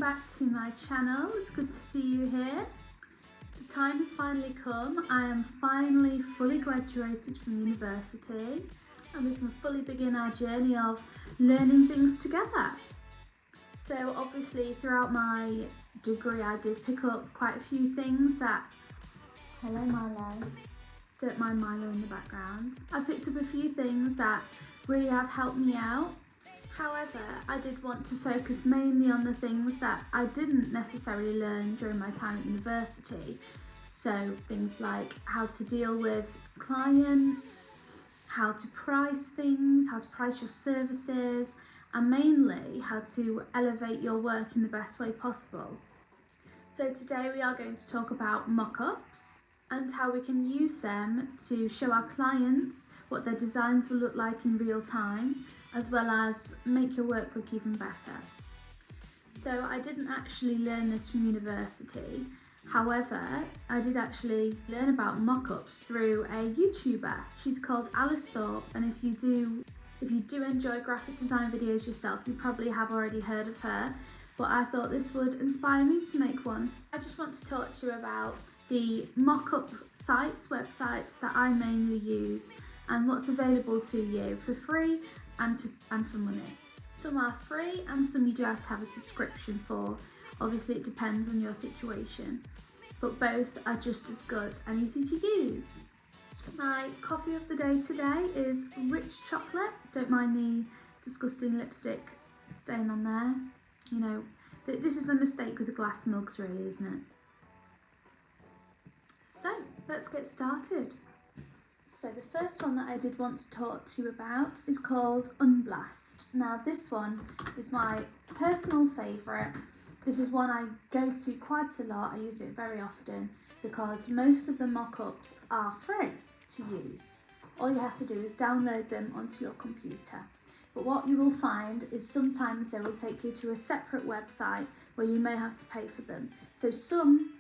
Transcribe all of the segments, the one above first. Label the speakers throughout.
Speaker 1: back to my channel. It's good to see you here. The time has finally come. I am finally fully graduated from university and we can fully begin our journey of learning things together. So obviously throughout my degree I did pick up quite a few things that... Hello Milo. Don't mind Milo in the background. I picked up a few things that really have helped me out. However, I did want to focus mainly on the things that I didn't necessarily learn during my time at university. So things like how to deal with clients, how to price things, how to price your services, and mainly how to elevate your work in the best way possible. So today we are going to talk about mock-ups and how we can use them to show our clients what their designs will look like in real time, as well as make your work look even better. So I didn't actually learn this from university. However, I did actually learn about mock-ups through a YouTuber. She's called Alice Thorpe, and if you do enjoy graphic design videos yourself, you probably have already heard of her, but I thought this would inspire me to make one. I just want to talk to you about the mock-up websites that I mainly use and what's available to you for free and for money. Some are free and some you do have to have a subscription for. Obviously it depends on your situation, but both are just as good and easy to use. My coffee of the day today is rich chocolate. Don't mind the disgusting lipstick stain on there. You know, this is a mistake with the glass mugs really, isn't it? So let's get started. So the first one that I did want to talk to you about is called Unblast. Now this one is my personal favourite. This is one I go to quite a lot. I use it very often because most of the mock-ups are free to use. All you have to do is download them onto your computer. But what you will find is sometimes they will take you to a separate website where you may have to pay for them. So some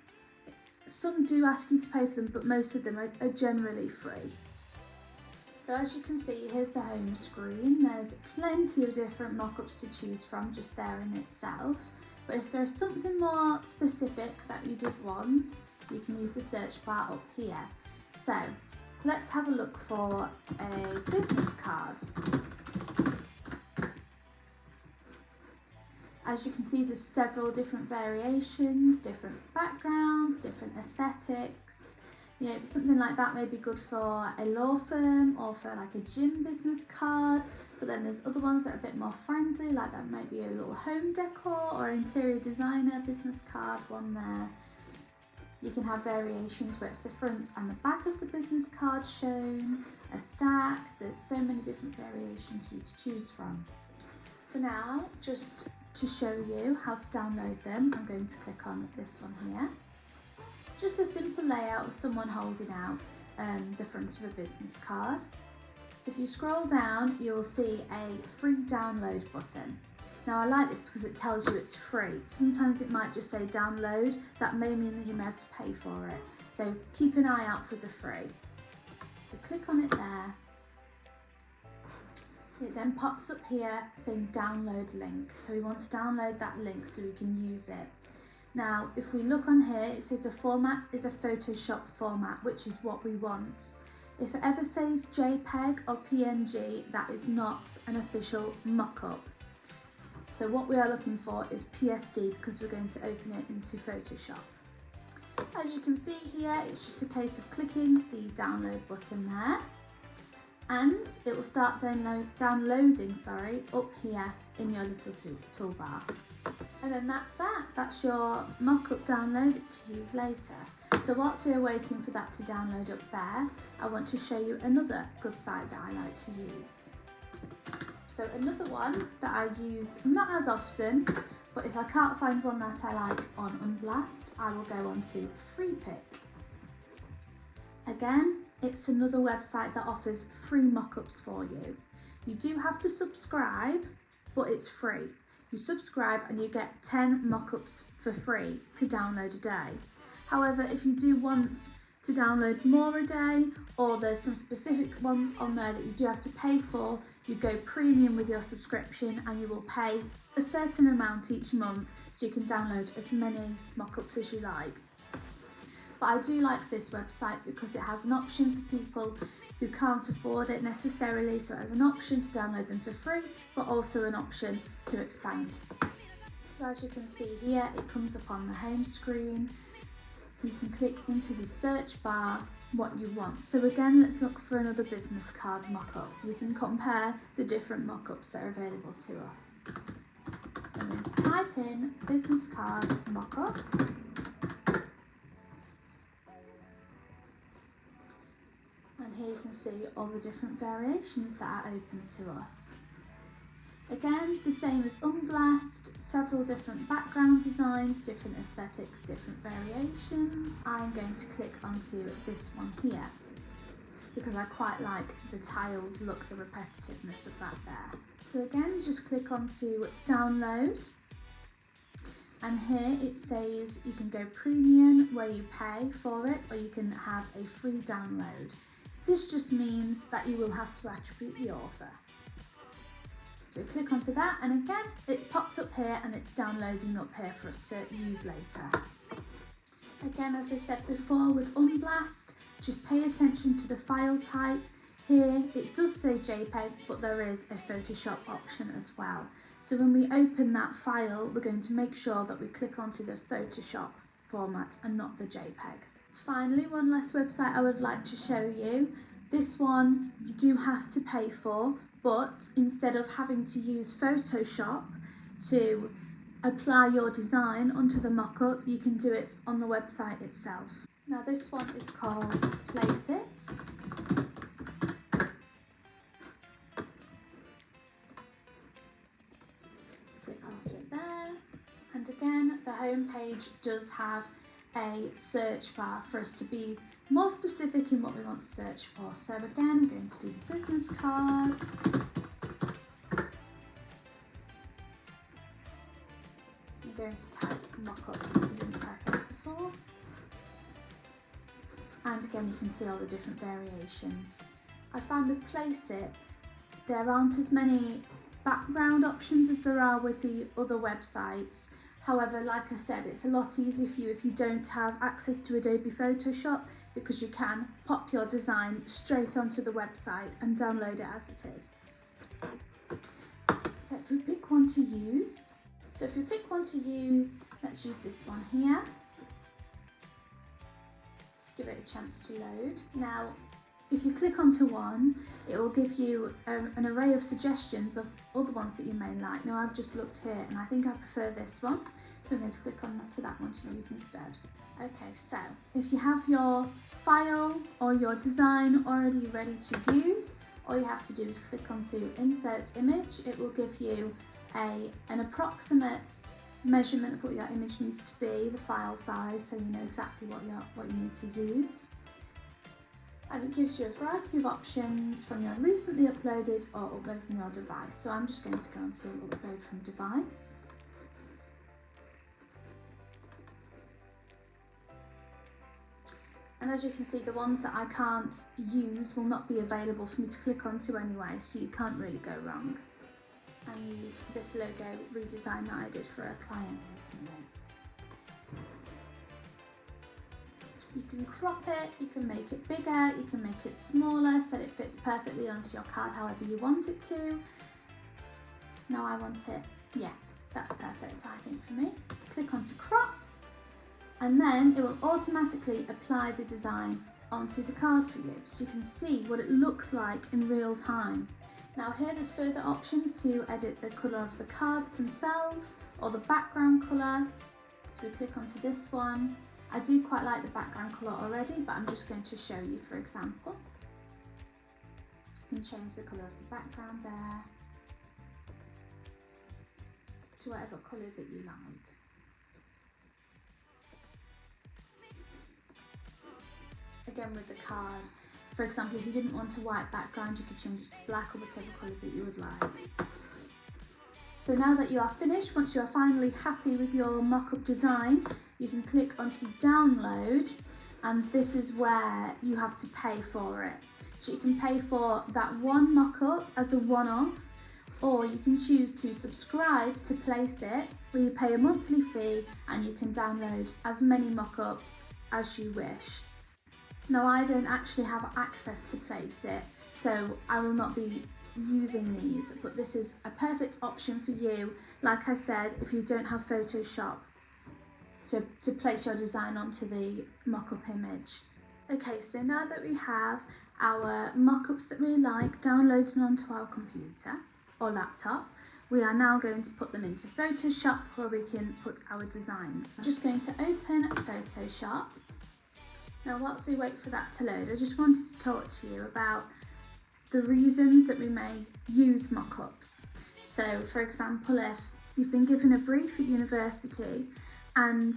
Speaker 1: do ask you to pay for them, but most of them are generally free. So as you can see, here's the home screen. There's plenty of different mock-ups to choose from just there in itself. But if there's something more specific that you did want, you can use the search bar up here. So let's have a look for a business card. As you can see, there's several different variations, different backgrounds, different aesthetics. You know, something like that may be good for a law firm or for like a gym business card, but then there's other ones that are a bit more friendly, like that might be a little home decor or interior designer business card one there. You can have variations where it's the front and the back of the business card shown, a stack. There's so many different variations for you to choose from. For now, just to show you how to download them, I'm going to click on this one here. Just a simple layout of someone holding out the front of a business card. So if you scroll down, you'll see a free download button. Now I like this because it tells you it's free. Sometimes it might just say download. That may mean that you may have to pay for it. So keep an eye out for the free. You click on it there. It then pops up here saying download link. So we want to download that link so we can use it. Now, if we look on here, it says the format is a Photoshop format, which is what we want. If it ever says JPEG or PNG, that is not an official mock-up. So what we are looking for is PSD because we're going to open it into Photoshop. As you can see here, it's just a case of clicking the download button there, and it will start downloading up here in your little toolbar. And then that's that. That's your mock-up downloaded to use later. So whilst we are waiting for that to download up there, I want to show you another good site that I like to use. So another one that I use not as often, but if I can't find one that I like on Unblast, I will go on to FreePick. Again, it's another website that offers free mock-ups for you. You do have to subscribe, but it's free. You subscribe and you get 10 mock-ups for free to download a day. However, if you do want to download more a day, or there's some specific ones on there that you do have to pay for, you go premium with your subscription and you will pay a certain amount each month so you can download as many mock-ups as you like. But I do like this website because it has an option for people who can't afford it necessarily, so it has an option to download them for free, but also an option to expand. So as you can see here, it comes up on the home screen. You can click into the search bar what you want. So again, let's look for another business card mock-up so we can compare the different mock-ups that are available to us. So I'm going to type in business card mock-up. And here you can see all the different variations that are open to us. Again, the same as Unblast, several different background designs, different aesthetics, different variations. I'm going to click onto this one here because I quite like the tiled look, the repetitiveness of that there. So again, you just click onto download, and here it says you can go premium where you pay for it, or you can have a free download. This just means that you will have to attribute the author. So we click onto that, and again, it's popped up here and it's downloading up here for us to use later. Again, as I said before, with Unblast, just pay attention to the file type. Here, it does say JPEG, but there is a Photoshop option as well. So when we open that file, we're going to make sure that we click onto the Photoshop format and not the JPEG. Finally, one last website I would like to show you. This one you do have to pay for, but instead of having to use Photoshop to apply your design onto the mock-up, you can do it on the website itself. Now this one is called Placeit. Click onto it there, and again the home page does have a search bar for us to be more specific in what we want to search for. So again, I'm going to do the business card. I'm going to type mock-up because I didn't type it before. And again, you can see all the different variations. I found with Placeit, there aren't as many background options as there are with the other websites. However, like I said, it's a lot easier for you if you don't have access to Adobe Photoshop, because you can pop your design straight onto the website and download it as it is. So if we pick one to use, let's use this one here. Give it a chance to load. Now, if you click onto one, it will give you an array of suggestions of other ones that you may like. Now I've just looked here and I think I prefer this one, so I'm going to click on to that one to use instead. Okay, so if you have your file or your design already ready to use, all you have to do is click onto Insert Image. It will give you an approximate measurement of what your image needs to be, the file size, so you know exactly what you need to use. And it gives you a variety of options from your recently uploaded or upload from your device. So I'm just going to go on to upload from device. And as you can see, the ones that I can't use will not be available for me to click onto anyway, so you can't really go wrong. And use this logo redesign that I did for a client recently. You can crop it, you can make it bigger, you can make it smaller so that it fits perfectly onto your card however you want it to. Now I want it, yeah, that's perfect I think for me. Click onto crop, and then it will automatically apply the design onto the card for you, so you can see what it looks like in real time. Now here there's further options to edit the colour of the cards themselves or the background colour. So we click onto this one. I do quite like the background colour already, but I'm just going to show you for example. You can change the colour of the background there to whatever colour that you like. Again with the card, for example, if you didn't want a white background, you could change it to black or whatever colour that you would like. So now that you are finished, once you are finally happy with your mock-up design, you can click onto download, and this is where you have to pay for it. So you can pay for that one mock-up as a one-off, or you can choose to subscribe to Place It, where you pay a monthly fee and you can download as many mock-ups as you wish. Now, I don't actually have access to Place It, so I will not be using these, but this is a perfect option for you, like I said, if you don't have Photoshop to place your design onto the mock-up image. Okay, so now that we have our mock-ups that we like downloaded onto our computer or laptop, we are now going to put them into Photoshop where we can put our designs. I'm just going to open Photoshop. Now, whilst we wait for that to load, I just wanted to talk to you about the reasons that we may use mock-ups. So, for example, if you've been given a brief at university and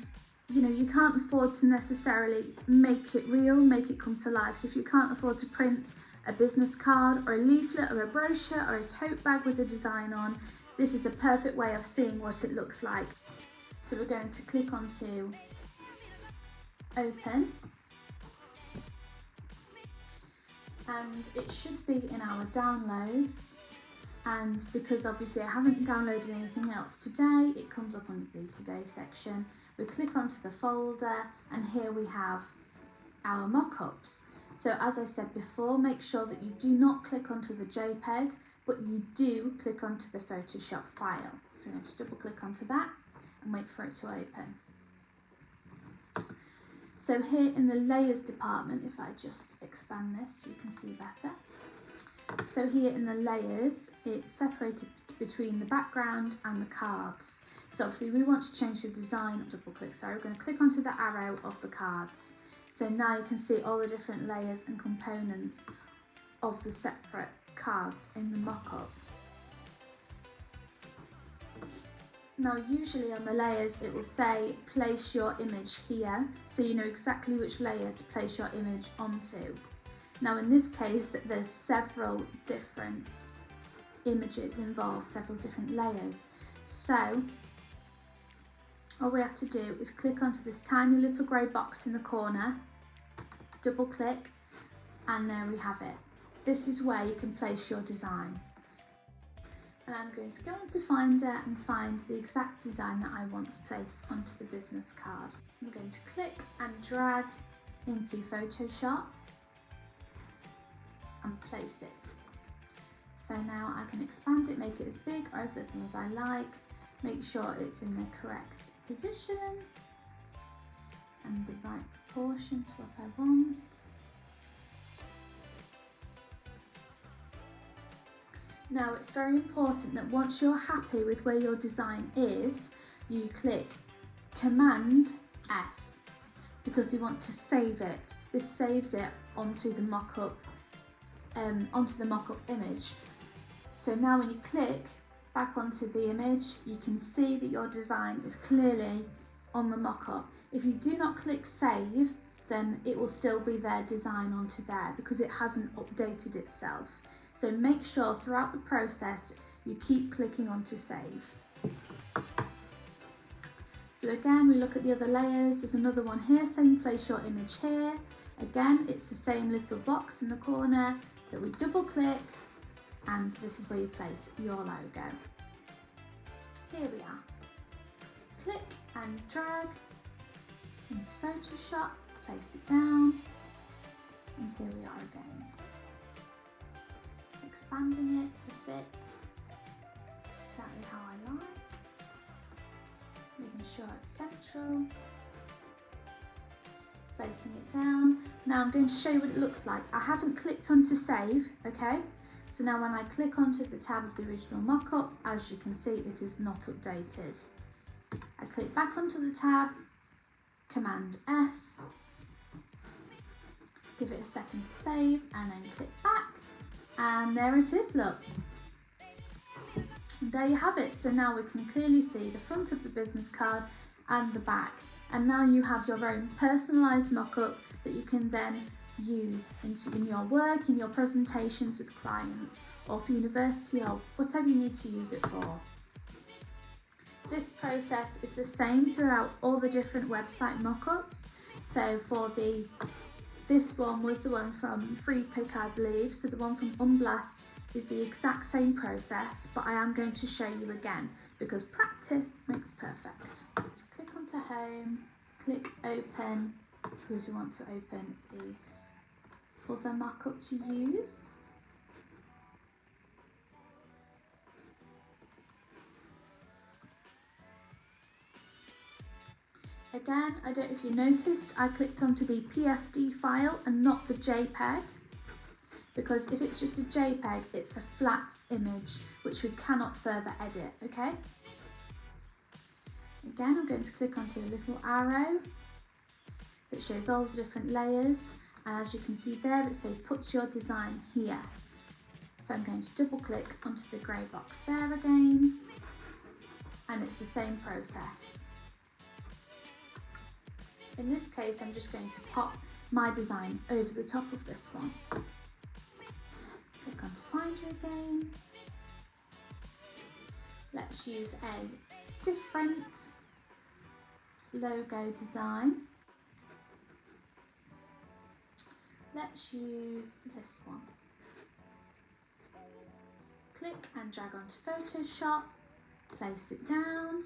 Speaker 1: you can't afford to necessarily make it real, make it come to life. So if you can't afford to print a business card or a leaflet or a brochure or a tote bag with a design on, this is a perfect way of seeing what it looks like. So we're going to click onto Open, and it should be in our downloads, and because obviously I haven't downloaded anything else today, it comes up under the Today section. We click onto the folder, and here we have our mock-ups. So as I said before, make sure that you do not click onto the JPEG, but you do click onto the Photoshop file. So I'm going to double click onto that and wait for it to open. So here in the layers department, if I just expand this, you can see better. So here in the layers, it's separated between the background and the cards. So obviously we want to change the design, double click, sorry, we're going to click onto the arrow of the cards. So now you can see all the different layers and components of the separate cards in the mock-up. Now usually on the layers it will say place your image here, so you know exactly which layer to place your image onto. Now in this case there's several different images involved, several different layers. So all we have to do is click onto this tiny little grey box in the corner, double click, and there we have it. This is where you can place your design. And I'm going to go into Finder and find the exact design that I want to place onto the business card. I'm going to click and drag into Photoshop and place it. So now I can expand it, make it as big or as little as I like, make sure it's in the correct position and the right proportion to what I want. Now it's very important that once you're happy with where your design is, you click Command S because you want to save it. This saves it onto the mock-up image. So now when you click back onto the image, you can see that your design is clearly on the mock-up. If you do not click save, then it will still be their design onto there because it hasn't updated itself. So make sure throughout the process you keep clicking onto save. So again, we look at the other layers. There's another one here saying place your image here. Again, it's the same little box in the corner that we double click, and this is where you place your logo. Here we are. Click and drag into Photoshop, place it down, and here we are again. Expanding it to fit exactly how I like, making sure it's central, placing it down. Now I'm going to show you what it looks like. I haven't clicked onto save, okay? So now when I click onto the tab of the original mock-up, as you can see, it is not updated. I click back onto the tab, Command S, give it a second to save, and then click back, and there it is, look. There you have it. So now we can clearly see the front of the business card and the back. And now you have your own personalised mock-up that you can then use in your work, in your presentations with clients, or for university, or whatever you need to use it for. This process is the same throughout all the different website mock-ups. So for this one was the one from Free Pick, I believe. So the one from Unblast is the exact same process, but I am going to show you again because practice makes perfect. Click onto home, click open, because we want to open the other mock-up to use. Again, I don't know if you noticed, I clicked onto the PSD file and not the JPEG, because if it's just a JPEG, it's a flat image which we cannot further edit, okay? Again, I'm going to click onto a little arrow that shows all the different layers, and as you can see there, it says put your design here. So I'm going to double click onto the grey box there again, and it's the same process. In this case, I'm just going to pop my design over the top of this one. Click onto Finder again. Let's use a different logo design. Let's use this one. Click and drag onto Photoshop, place it down.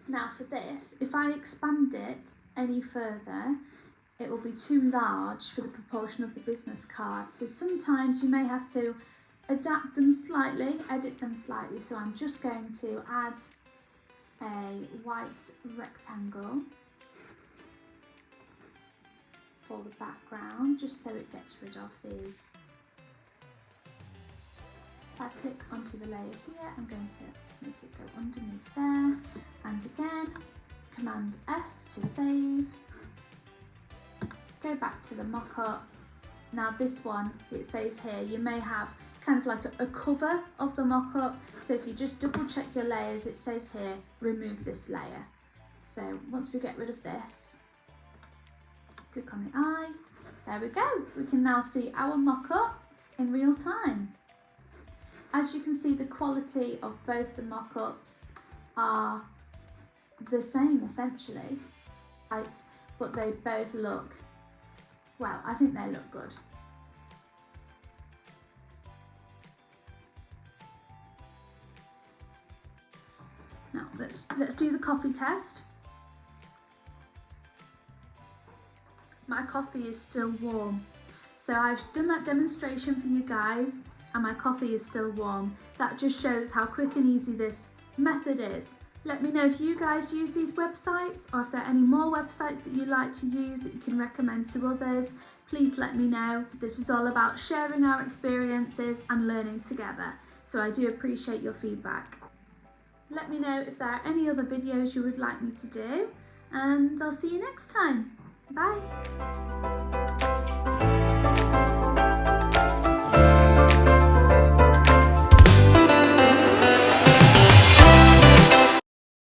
Speaker 1: Now for this, if I expand it any further, it will be too large for the proportion of the business card. So sometimes you may have to adapt them slightly, edit them slightly. So I'm just going to add a white rectangle for the background, just so it gets rid of the... If I click onto the layer here, I'm going to make it go underneath there, and again, Command S to save, go back to the mock-up. Now this one, it says here, you may have kind of like a cover of the mock-up, so if you just double check your layers, it says here, remove this layer. So once we get rid of this, click on the eye, there we go. We can now see our mock-up in real time. As you can see, the quality of both the mock-ups are the same essentially, right? But they both look, well, I think they look good. Now let's do the coffee test. My coffee is still warm. So I've done that demonstration for you guys and my coffee is still warm. That just shows how quick and easy this method is. Let me know if you guys use these websites or if there are any more websites that you like to use that you can recommend to others. Please let me know. This is all about sharing our experiences and learning together. So I do appreciate your feedback. Let me know if there are any other videos you would like me to do, and I'll see you next time. Bye.